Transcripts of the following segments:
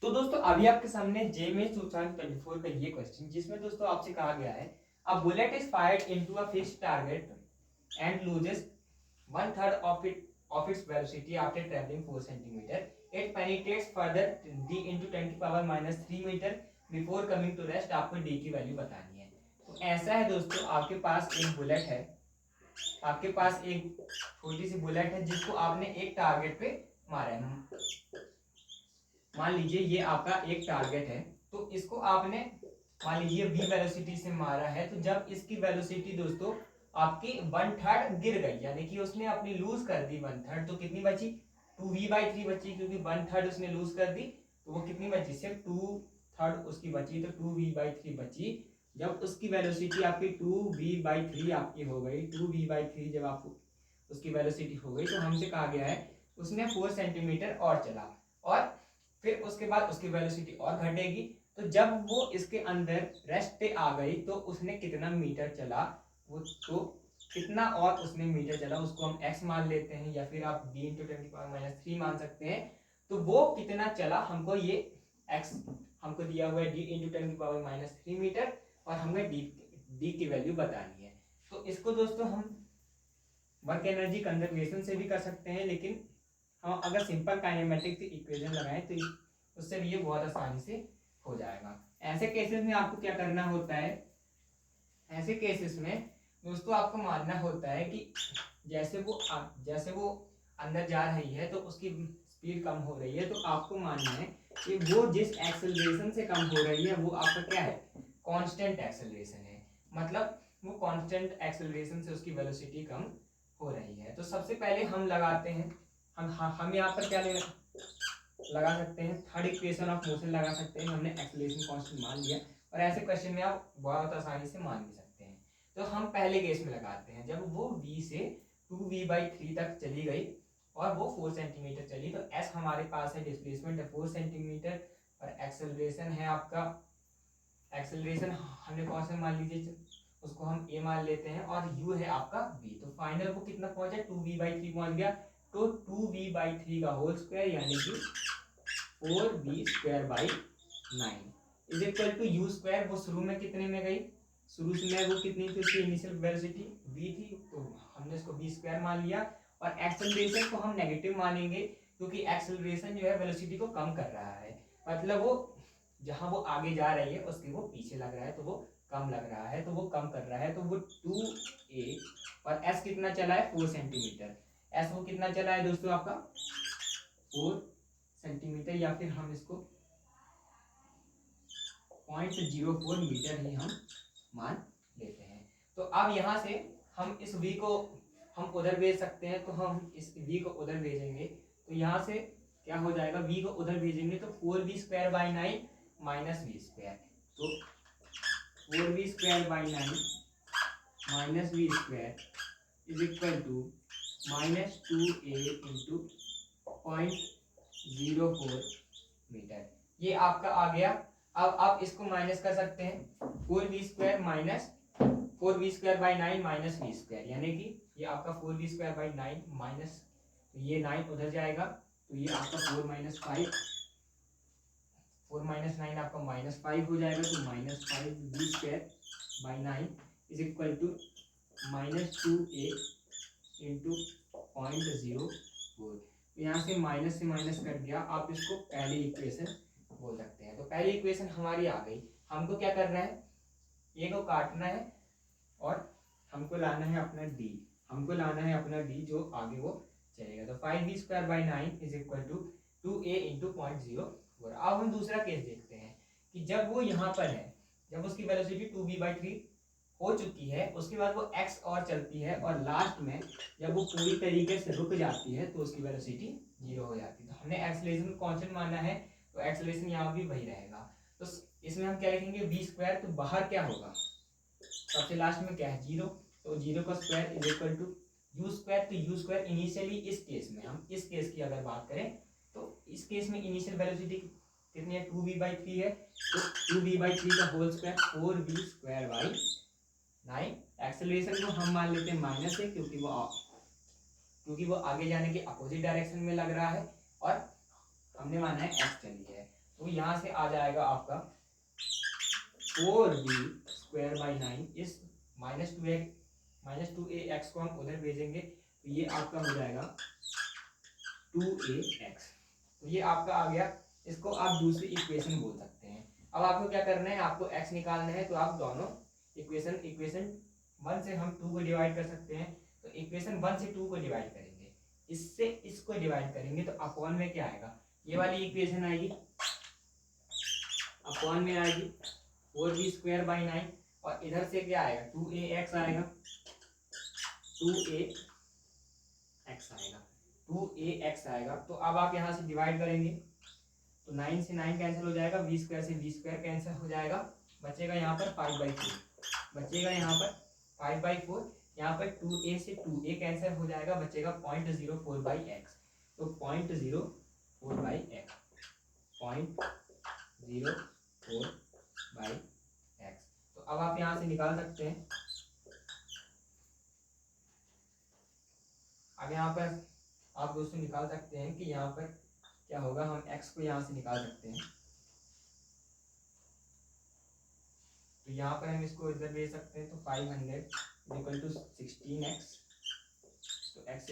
तो दोस्तों अभी आपके सामने जेएमए 2024 का ये क्वेश्चन जिसमें दोस्तों आपसे कहा गया है a bullet is fired into a fixed target and loses 1/3 of its velocity after traveling 4 centimeter. It penetrates further d into 10 की power -3 metre before coming to rest. आपको d की वैल्यू बतानी है। तो ऐसा है दोस्तों, आपके पास एक बुलेट है, आपके पास एक छोटी सी बुलेट है जिसको आपने एक टारगेट पे मारा है। मान लीजिए ये आपका एक टारगेट है, तो इसको आपने मान लीजिए v वेलोसिटी से मारा है। तो जब इसकी वेलोसिटी दोस्तों आपकी 1/3 गिर गई, यानी कि उसने अपनी लूज कर दी 1/3, तो कितनी बची 2v/3 बची, क्योंकि 1/3 उसने लूज कर दी तो वो कितनी बची, सिर्फ 2/3 उसकी बची, तो 2v/3 बची। जब उसकी वेलोसिटी आपकी 2v/3 आपकी हो गई, 2v/3 जब आप उसकी वेलोसिटी हो गई, तो हमसे कहा गया है उसने 4 सेंटीमीटर और चला, और फिर उसके बाद उसकी वेलोसिटी और घटेगी। तो जब वो इसके अंदर रेस्ट पे आ गई तो उसने कितना मीटर चला, वो तो कितना और उसने मीटर चला उसको हम x मान लेते हैं, या फिर आप d इंटू 10⁻³ मान सकते हैं। तो वो कितना चला हमको ये x हमको दिया हुआ है d इंटू 10⁻³ मीटर, और हमें d की वैल्यू बतानी है। तो इसको दोस्तों हम वर्क एनर्जी कंजर्वेशन से भी कर सकते हैं, लेकिन हम अगर सिंपल काइनेमेटिक्स इक्वेशन लगाएं तो उससे भी ये बहुत आसानी से हो जाएगा। ऐसे केसेस में आपको क्या करना होता है, ऐसे केसेस में दोस्तों आपको मानना होता है कि जैसे वो अंदर जा रही है तो उसकी स्पीड कम हो रही है, तो आपको मानना है कि वो जिस एक्सेलरेशन से कम हो रही है वो आपका क्या है, कांस्टेंट एक्सेलरेशन है। मतलब वो कांस्टेंट एक्सेलरेशन से उसकी वेलोसिटी कम हो रही है। तो सबसे पहले हम लगाते हैं, हम यहाँ पर क्या लगा सकते हैं, थर्ड इक्वेशन ऑफ मोशन लगा सकते हैं। हमने एक्सेलरेशन कांस्टेंट मान लिया, और ऐसे क्वेश्चन में आप बहुत आसानी से मान भी सकते हैं। तो हम पहले केस में लगाते हैं, जब वो v से 2v/3 तक चली गई और वो 4 सेंटीमीटर चली, तो s हमारे पास है, डिस्प्लेसमेंट है 4 सेंटीमीटर, और एक्सेलरेशन है आपका, एक्सेलरेशन हमने कौन सा मान लीजिए, उसको हम a मान लेते हैं, और u है आपका v। तो फाइनल को कितना पहुंचा, 2v/3 पहुंच गया। तो 2v/3 का होल स्क्वायर यानी कि 4v²/9 is equal to u square. वो शुरू में कितने में गई, शुरू में वो कितनी थी, उसकी इनिशियल वेलोसिटी v थी, तो हमने इसको v² मान लिया। और एक्सेलरेशन को हम नेगेटिव मानेंगे, क्योंकि एक्सेलरेशन जो है वेलोसिटी को कम कर रहा है, मतलब वो जहां वो आगे जा रही है उसके वो पीछे लग रहा है, तो वो कम लग रहा है, तो वो कम कर रहा है। तो वो 2a, और s कितना चला है 4 सेंटीमीटर, s वो कितना चला है दोस्तों आपका 4 सेंटीमीटर, या फिर हम इसको 0.04 मीटर ही हम मान लेते हैं। तो अब यहाँ से हम इस v को हम उधर भेज सकते हैं, तो हम इस v को उधर भेजेंगे, तो यहाँ से क्या हो जाएगा, v को उधर भेजेंगे तो 4v²/9 माइनस v², तो 4v²/9 minus v² is equal to -2a into 0.04 metre. ये आपका आ गया। अब आप इसको माइनस कर सकते हैं, 4v²/9 माइनस v², यानी कि ये आपका 4v²/9 माइनस, ये 9 उधर जाएगा, तो ये आपका 4 - 5, 4 - 9 आपका -5 हो जाएगा, तो -5v²/9 is equal to -2a into 0.04। यहाँ से माइनस कर दिया, आप इसको पहली इक्वेशन बोल सकते हैं। तो पहली इक्वेशन हमारी आ गई। हमको क्या करना है, ए को काटना है, और हमको लाना है अपना d, हमको लाना है अपना d जो आगे वो चलेगा। तो 5v²/9 is equal to 2a into 0.04। अब हम दूसरा केस देखते हैं कि जब वो यहाँ पर है, जब उसकी वेलोसिटी 2v/3 हो चुकी है, उसके बाद वो x और चलती है, और लास्ट में जब वो पूरी तरीके से रुक जाती है तो उसकी वेलोसिटी 0 हो जाती है। तो हमने एक्सेलरेशन को कांस्टेंट माना है, तो एक्सेलरेशन यहाँ भी वही रहेगा। तो इसमें हम क्या लिखेंगे, v², तो बाहर क्या होगा, सबसे लास्ट में क्या है 0, तो 0 का square is equal to u²। तो u² इनिशियली इस केस में, हम इस केस की अगर बात करें तो इस केस में इनिशियल वेलोसिटी कितनी है, 2v/3 है, तो 2v/3 का होल स्क्वायर 4v²/9। एक्सेलरेशन को हम मान लेते हैं माइनस है, क्योंकि वो आगे जाने के अपोजिट डायरेक्शन में लग रहा है, और हमने माना है x चली है, तो तो यहाँ से आ जाएगा आपका 4b² / 9 इस -2a को हम उधर भेजेंगे तो ये आपका हो जाएगा 2ax। तो ये आपका आ गया, इसको आप दूसरी इक्वेशन बोल सकते हैं। अब आपको क्या करना है, आपको x निकालना है, तो आप दोनों इक्वेशन 1 से हम 2 को डिवाइड कर सकते हैं, तो इक्वेशन 1 से 2 को डिवाइड करेंगे, इससे इसको डिवाइड करेंगे तो अपॉन में क्या आएगा, ये वाली इक्वेशन आएगी, अपॉन में आएगी 4b² / 9 और इधर से क्या आएगा 2ax आएगा, 2ax आएगा। तो अब आप यहाँ से डिवाइड करेंगे तो 9 से 9 कैंसिल हो जाएगा, v² से v² कैंसिल हो जाएगा, बचेगा यहाँ पर 5/4, बचेगा यहाँ पर 5/4, यहाँ पर 2a से 2a कैंसिल हो जाएगा, बचेगा 0.04/x, तो 0.04/x, 0.04/x। तो अब आप यहाँ से निकाल सकते हैं। अब यहाँ पर आप दोस्तों निकाल सकते हैं कि यहाँ पर क्या होगा, हम x को यहाँ से निकाल सकते हैं, तो यहाँ पर हम इसको इधर भेज सकते हैं, तो 500 = 16x, तो x =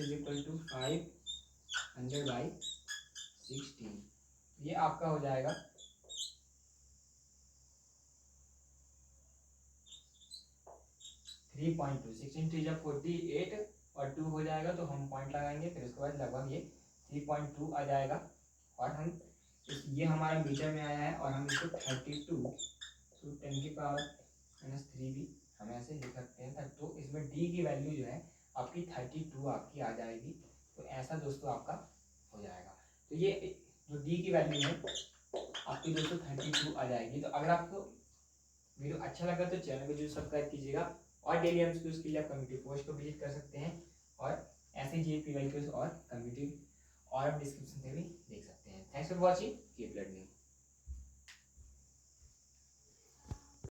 500/16, ये आपका हो जाएगा 3.2, 16 3 = 48 और 2 हो जाएगा, तो हम पॉइंट लगाएंगे, फिर उसके बाद लगभग ये 3.2 आ जाएगा। और हम ये हमारे मीटर में आया है और हम इसको 32 to 10⁻³ भी हम ऐसे लिख सकते हैं, तो इसमें d की वैल्यू जो है आपकी 32 आपकी आ जाएगी। तो ऐसा दोस्तों आपका हो जाएगा। तो ये जो d की वैल्यू है आपकी दोस्तों 32 आ जाएगी। तो अगर आपको वीडियो अच्छा लगा तो चैनल को जरूर सब्सक्राइब कीजिएगा और डेली एमसीक्यूज के लिए आप कम्युनिटी पोस्ट को विजिट कर सकते हैं और ऐसे जीएस पीवाईक्यूज और कम्युनिटी और आप डिस्क्रिप्शन पे भी देख सकते हैं। Thanks for watching.